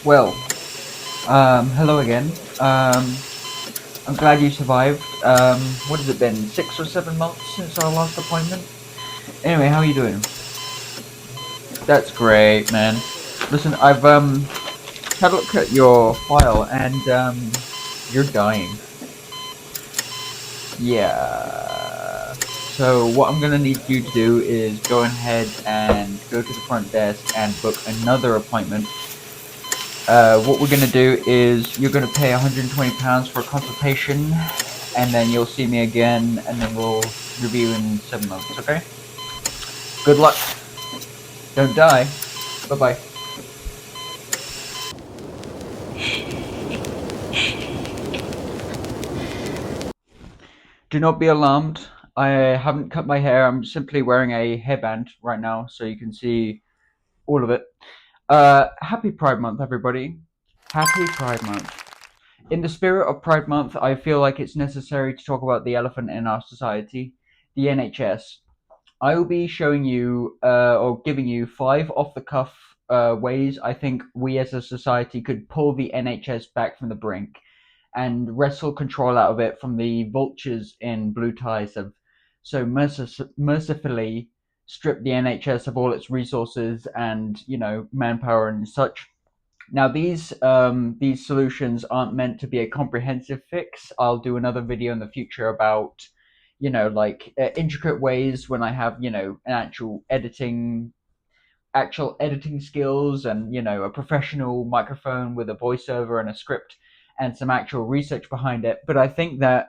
Well, hello again. I'm glad you survived. What has it been? 6 or 7 months since our last appointment? Anyway, how are you doing? That's great, man. Listen, I've had a look at your file and you're dying. Yeah. So what I'm gonna need you to do is go ahead and go to the front desk and book another appointment. What we're gonna do is you're gonna pay £120 for a consultation, and then you'll see me again, and then we'll review in 7 months. Okay? Good luck. Don't die. Bye bye. Do not be alarmed. I haven't cut my hair. I'm simply wearing a hairband right now, so you can see all of it. Happy Pride Month, everybody. Happy Pride Month. In the spirit of Pride Month, I feel like it's necessary to talk about the elephant in our society, the NHS. I will be showing you or giving you five off the cuff ways I think we as a society could pull the NHS back from the brink and wrestle control out of it from the vultures in blue ties have so mercifully stripped the NHS of all its resources and manpower and such. Now these solutions aren't meant to be a comprehensive fix. I'll do another video in the future about intricate ways when I have an actual editing skills and a professional microphone with a voiceover and a script and some actual research behind it. But I think that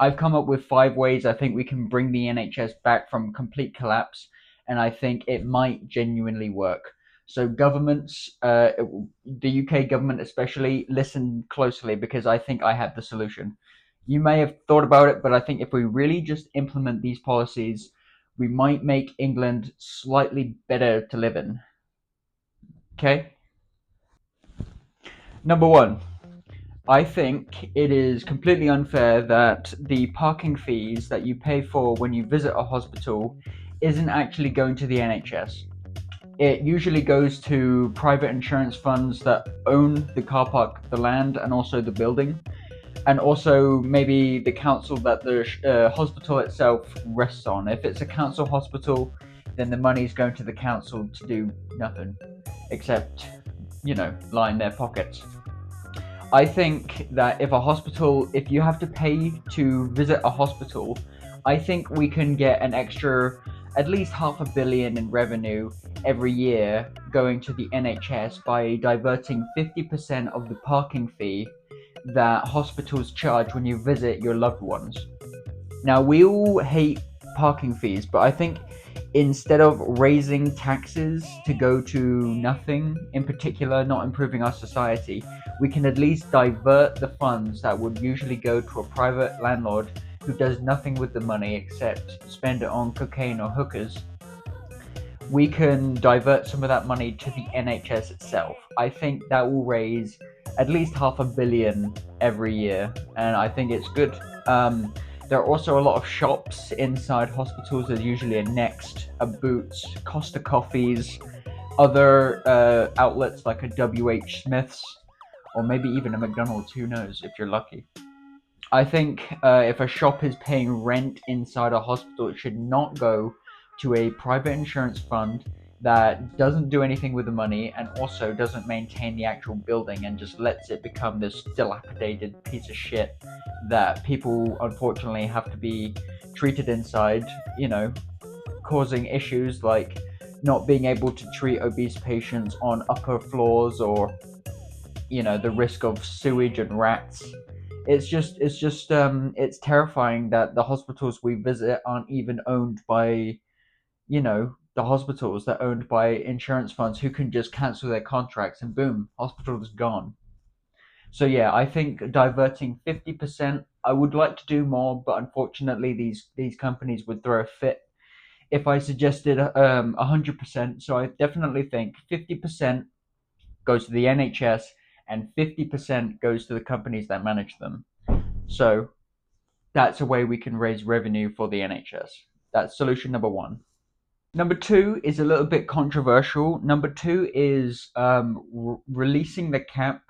I've come up with five ways I think we can bring the NHS back from complete collapse, and I think it might genuinely work. So governments, the UK government especially, listen closely because I think I have the solution. You may have thought about it, but I think if we really just implement these policies, we might make England slightly better to live in. Okay? Number one, I think it is completely unfair that the parking fees that you pay for when you visit a hospital isn't actually going to the NHS. It usually goes to private insurance funds that own the car park, the land, and also the building, and also maybe the council that the hospital itself rests on. If it's a council hospital, then the money is going to the council to do nothing except, line their pockets. I think that if you have to pay to visit a hospital, I think we can get an extra at least $500 million in revenue every year going to the NHS by diverting 50% of the parking fee that hospitals charge when you visit your loved ones. Now, we all hate parking fees, but I think instead of raising taxes to go to nothing, in particular, not improving our society, we can at least divert the funds that would usually go to a private landlord who does nothing with the money except spend it on cocaine or hookers. We can divert some of that money to the NHS itself. I think that will raise at least $500 million every year, and I think it's good. There are also a lot of shops inside hospitals. There's usually a Next, a Boots, Costa Coffees, other outlets like a WH Smith's, or maybe even a McDonald's. Who knows if you're lucky. I think if a shop is paying rent inside a hospital, it should not go to a private insurance fund that doesn't do anything with the money and also doesn't maintain the actual building and just lets it become this dilapidated piece of shit that people unfortunately have to be treated inside, causing issues like not being able to treat obese patients on upper floors or the risk of sewage and rats. It's terrifying that the hospitals we visit aren't even owned by the hospitals. They're owned by insurance funds who can just cancel their contracts and boom, hospital is gone. So yeah, I think diverting 50%. I would like to do more, but unfortunately these companies would throw a fit if I suggested 100%. So I definitely think 50% goes to the NHS and 50% goes to the companies that manage them. So that's a way we can raise revenue for the NHS. That's solution number one. Number two is a little bit controversial. Number two is releasing the cap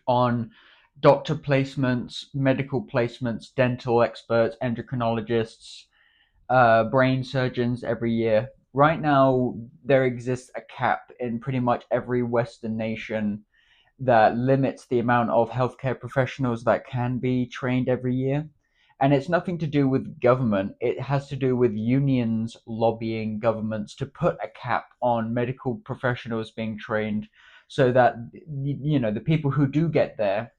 on doctor placements, medical placements, dental experts, endocrinologists, brain surgeons every year. Right now, there exists a cap in pretty much every Western nation that limits the amount of healthcare professionals that can be trained every year. And it's nothing to do with government, it has to do with unions lobbying governments to put a cap on medical professionals being trained so that the people who do get there,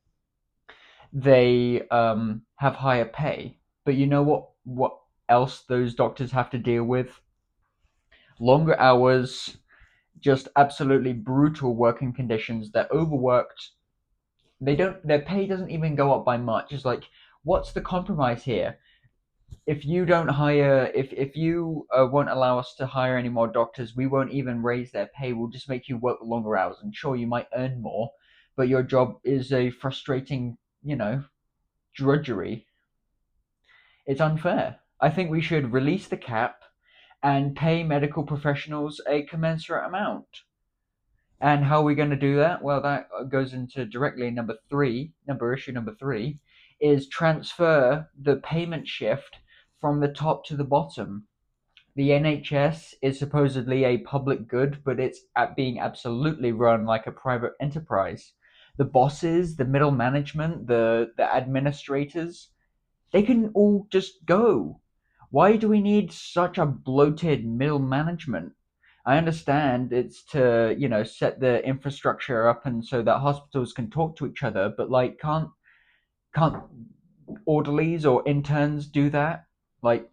they have higher pay. But you know what else those doctors have to deal with? Longer hours, just absolutely brutal working conditions. They're overworked. Their pay doesn't even go up by much. It's like, what's the compromise here? If you don't hire, if you won't allow us to hire any more doctors, we won't even raise their pay. We'll just make you work longer hours, and sure, you might earn more, but your job is a frustrating, drudgery. It's unfair. I think we should release the cap and pay medical professionals a commensurate amount. And how are we going to do that? Well, that goes into directly issue number three, is transfer the payment shift from the top to the bottom. The NHS is supposedly a public good, but it's being absolutely run like a private enterprise. The bosses, the middle management, the administrators, they can all just go. Why do we need such a bloated middle management? I understand it's to, set the infrastructure up and so that hospitals can talk to each other, but like can't orderlies or interns do that? Like,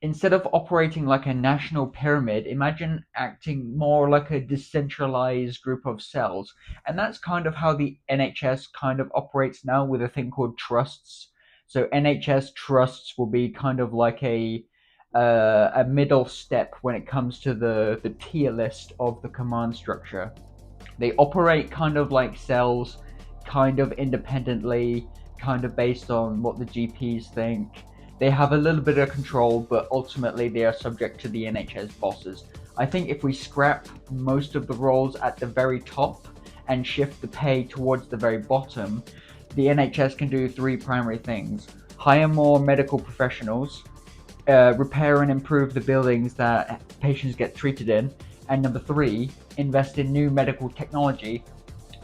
instead of operating like a national pyramid, imagine acting more like a decentralized group of cells. And that's kind of how the NHS kind of operates now with a thing called trusts. So NHS trusts will be kind of like a middle step when it comes to the tier list of the command structure. They operate kind of like cells, kind of independently, kind of based on what the GPs think. They have a little bit of control, but ultimately they are subject to the NHS bosses. I think if we scrap most of the roles at the very top and shift the pay towards the very bottom, the NHS can do three primary things: hire more medical professionals, repair and improve the buildings that patients get treated in, and number three, invest in new medical technology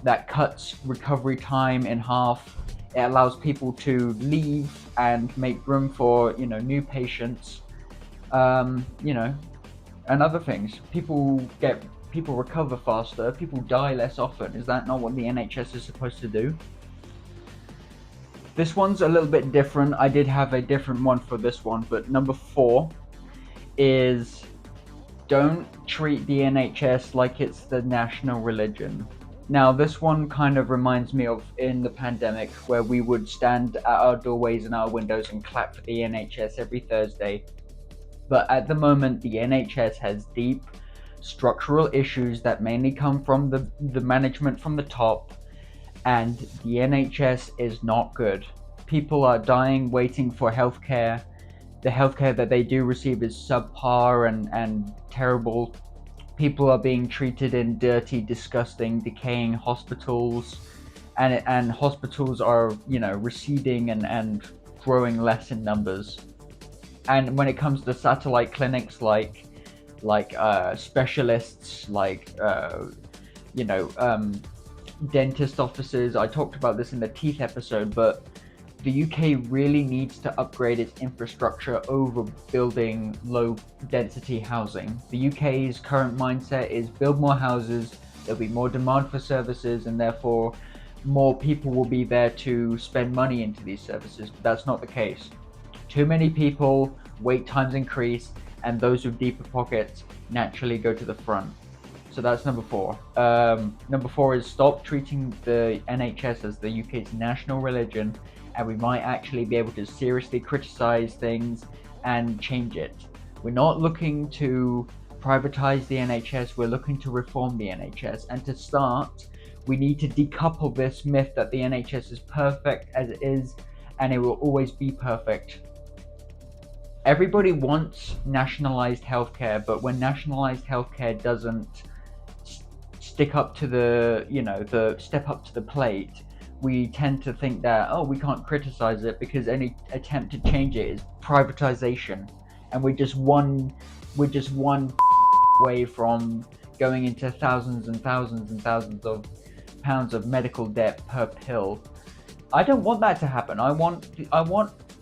that cuts recovery time in half. It allows people to leave and make room for new patients. Um, you know, and other things. People recover faster. People die less often. Is that not what the NHS is supposed to do? This one's a little bit different. I did have a different one for this one, but number four is don't treat the NHS like it's the national religion. Now, this one kind of reminds me of in the pandemic where we would stand at our doorways and our windows and clap for the NHS every Thursday. But at the moment, the NHS has deep structural issues that mainly come from the management from the top, and the NHS is not good. People are dying waiting for healthcare. The healthcare that they do receive is subpar and terrible. People are being treated in dirty, disgusting, decaying hospitals, and hospitals are receding and growing less in numbers. And when it comes to satellite clinics, like specialists, like you know dentist offices, I talked about this in the teeth episode, but the UK really needs to upgrade its infrastructure over building low density housing. The UK's current mindset is build more houses, there'll be more demand for services, and therefore more people will be there to spend money into these services. But that's not the case. Too many people, wait times increase, and those with deeper pockets naturally go to the front. So that's number four. Number four is stop treating the NHS as the UK's national religion, and we might actually be able to seriously criticize things and change it. We're not looking to privatize the NHS, we're looking to reform the NHS. And to start, we need to decouple this myth that the NHS is perfect as it is, and it will always be perfect. Everybody wants nationalized healthcare, but when nationalized healthcare doesn't stick up to the step up to the plate, we tend to think that, oh, we can't criticize it because any attempt to change it is privatization, and we're just one way from going into thousands and thousands and thousands of pounds of medical debt per pill. I don't want that to happen. I want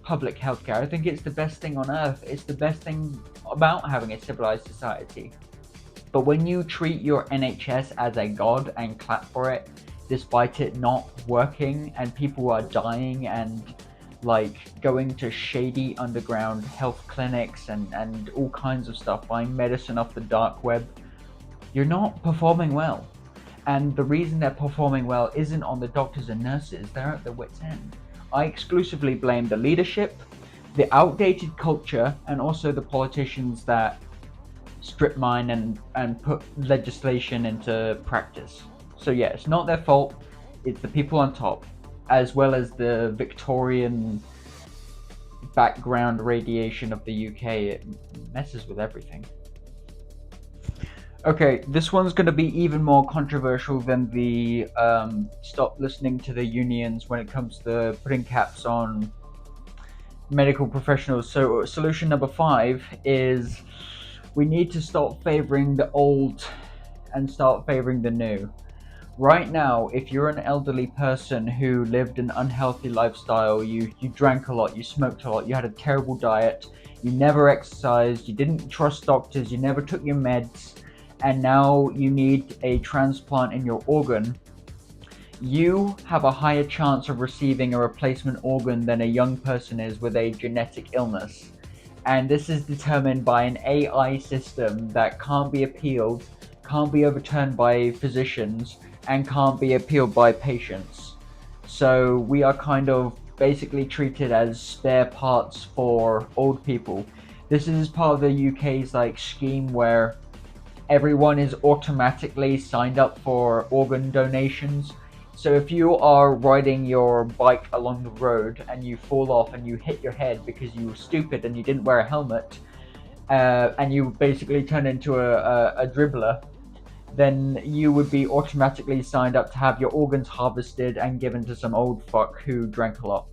public healthcare. I think it's the best thing on earth. It's the best thing about having a civilized society. But when you treat your NHS as a god and clap for it, despite it not working and people are dying and like going to shady underground health clinics and all kinds of stuff, buying medicine off the dark web, you're not performing well. And the reason they're performing well isn't on the doctors and nurses, they're at their wits' end. I exclusively blame the leadership, the outdated culture, and also the politicians that strip mine and put legislation into practice. So yeah, it's not their fault, it's the people on top, as well as the Victorian background radiation of the UK. It messes with everything. Okay, this one's going to be even more controversial than the stop listening to the unions when it comes to putting caps on medical professionals. So, solution number 5 is we need to stop favoring the old and start favoring the new. Right now, if you're an elderly person who lived an unhealthy lifestyle, you drank a lot, you smoked a lot, you had a terrible diet, you never exercised, you didn't trust doctors, you never took your meds, and now you need a transplant in your organ, you have a higher chance of receiving a replacement organ than a young person is with a genetic illness. And this is determined by an AI system that can't be appealed, can't be overturned by physicians, and can't be appealed by patients. So we are kind of basically treated as spare parts for old people. This is part of the UK's like scheme where everyone is automatically signed up for organ donations. So if you are riding your bike along the road and you fall off and you hit your head because you were stupid and you didn't wear a helmet, and you basically turn into a dribbler, then you would be automatically signed up to have your organs harvested and given to some old fuck who drank a lot.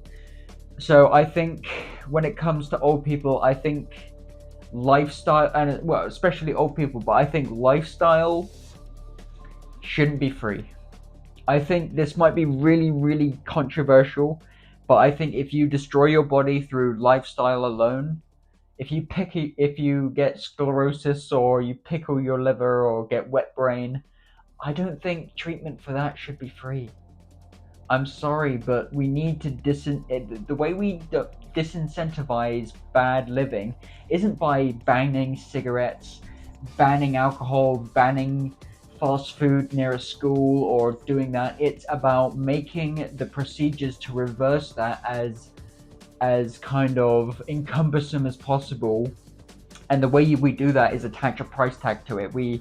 So I think when it comes to old people, I think lifestyle, and well, especially old people, but I think lifestyle shouldn't be free. I think this might be really, really controversial, but I think if you destroy your body through lifestyle alone, if you get sclerosis or you pickle your liver or get wet brain, I don't think treatment for that should be free. I'm sorry, but we need to the way we disincentivize bad living isn't by banning cigarettes, banning alcohol, banning fast food near a school or doing that. It's about making the procedures to reverse that as kind of encumbersome as possible. And the way we do that is attach a price tag to it. We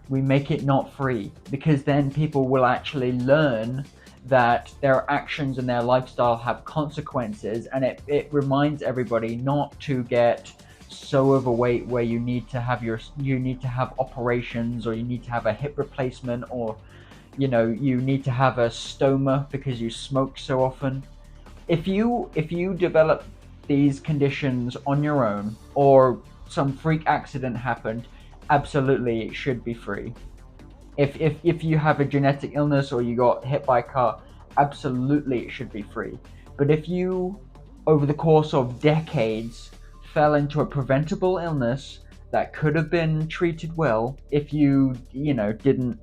make it not free, because then people will actually learn that their actions and their lifestyle have consequences, and it reminds everybody not to get so overweight where you need to have operations, or you need to have a hip replacement, or you need to have a stoma because you smoke so often. If you develop these conditions on your own, or some freak accident happened, absolutely it should be free. If you have a genetic illness or you got hit by a car, absolutely it should be free. But if you, over the course of decades, fell into a preventable illness that could have been treated well if didn't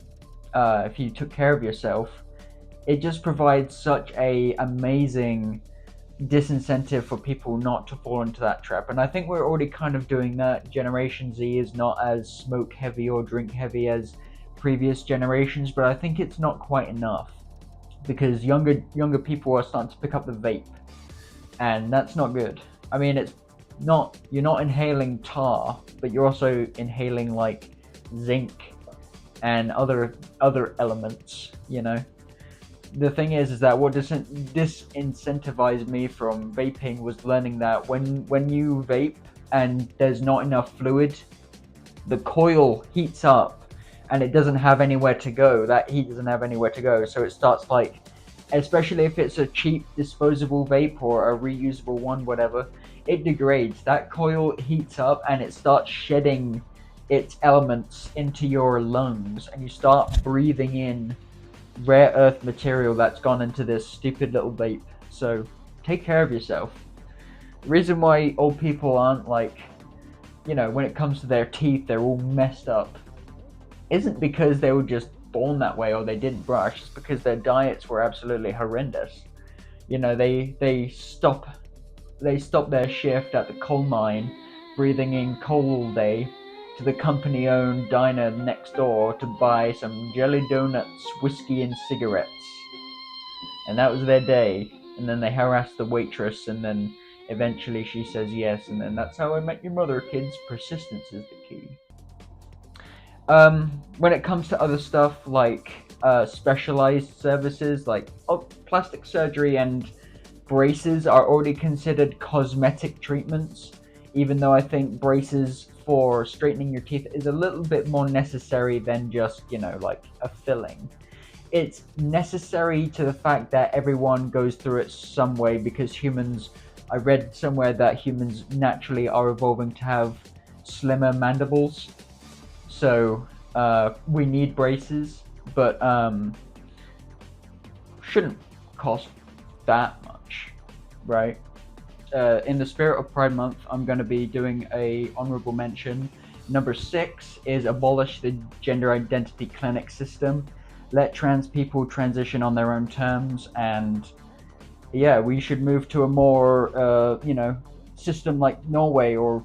if you took care of yourself, it just provides such a amazing disincentive for people not to fall into that trap. And I think we're already kind of doing that. Generation Z is not as smoke heavy or drink heavy as previous generations, but I think it's not quite enough, because younger people are starting to pick up the vape, and that's not good. I mean, you're not inhaling tar, but you're also inhaling like zinc and other elements. The thing is that what disincentivized me from vaping was learning that when you vape and there's not enough fluid, the coil heats up and it doesn't have anywhere to go. That heat doesn't have anywhere to go. So it starts like, especially if it's a cheap disposable vape or a reusable one, whatever, it degrades. That coil heats up and it starts shedding its elements into your lungs, and you start breathing in rare earth material that's gone into this stupid little vape. So take care of yourself. The reason why old people aren't like, when it comes to their teeth, they're all messed up, isn't because they were just born that way or they didn't brush. It's because their diets were absolutely horrendous. They stop their shift at the coal mine, breathing in coal all day, to the company-owned diner next door to buy some jelly donuts, whiskey, and cigarettes. And that was their day. And then they harass the waitress, and then eventually she says yes, and then that's how I met your mother, kids. Persistence is the key. When it comes to other stuff like specialized services, like plastic surgery and braces are already considered cosmetic treatments, even though I think braces for straightening your teeth is a little bit more necessary than just, like a filling. It's necessary to the fact that everyone goes through it some way, because humans, I read somewhere that humans naturally are evolving to have slimmer mandibles. So we need braces, but shouldn't cost that much, right? In the spirit of Pride Month, I'm going to be doing a honorable mention. Number 6 is abolish the gender identity clinic system. Let trans people transition on their own terms, and yeah, we should move to a more system like Norway or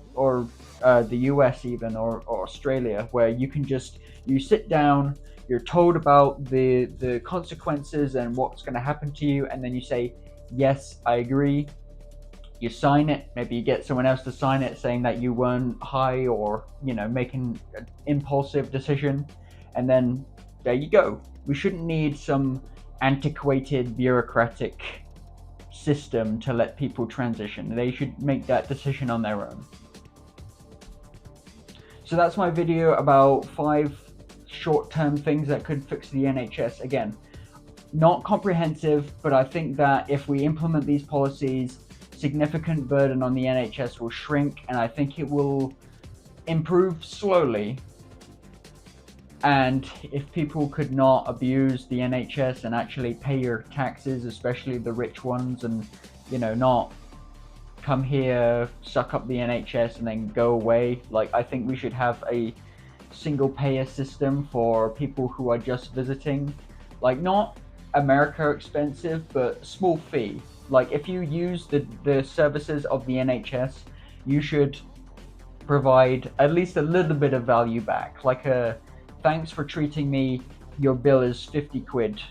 the US even, or Australia, where you sit down, you're told about the consequences and what's going to happen to you, and then you say yes, I agree. You sign it. Maybe you get someone else to sign it saying that you weren't high or making an impulsive decision, and then there you go. We shouldn't need some antiquated bureaucratic system to let people transition. They should make that decision on their own. So that's my video about 5 short-term things that could fix the NHS. Again, not comprehensive, but I think that if we implement these policies, significant burden on the NHS will shrink, and I think it will improve slowly. And if people could not abuse the NHS and actually pay your taxes, especially the rich ones, and not come here, suck up the NHS, and then go away. Like, I think we should have a single payer system for people who are just visiting. Like, not America expensive, but small fee. Like, if you use the services of the NHS, you should provide at least a little bit of value back. Like a thanks for treating me, your bill is 50 quid.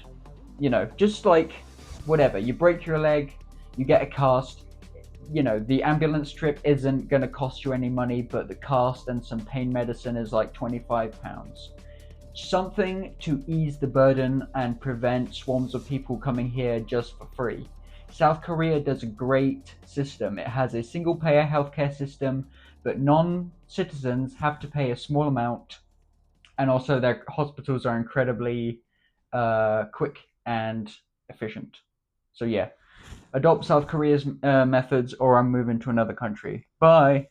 Just like whatever. You break your leg, you get a cast. The ambulance trip isn't going to cost you any money, but the cast and some pain medicine is like £25. Something to ease the burden and prevent swarms of people coming here just for free. South Korea does a great system. It has a single payer healthcare system, but non-citizens have to pay a small amount, and also their hospitals are incredibly quick and efficient. So yeah, adopt South Korea's methods, or I'm moving to another country. Bye.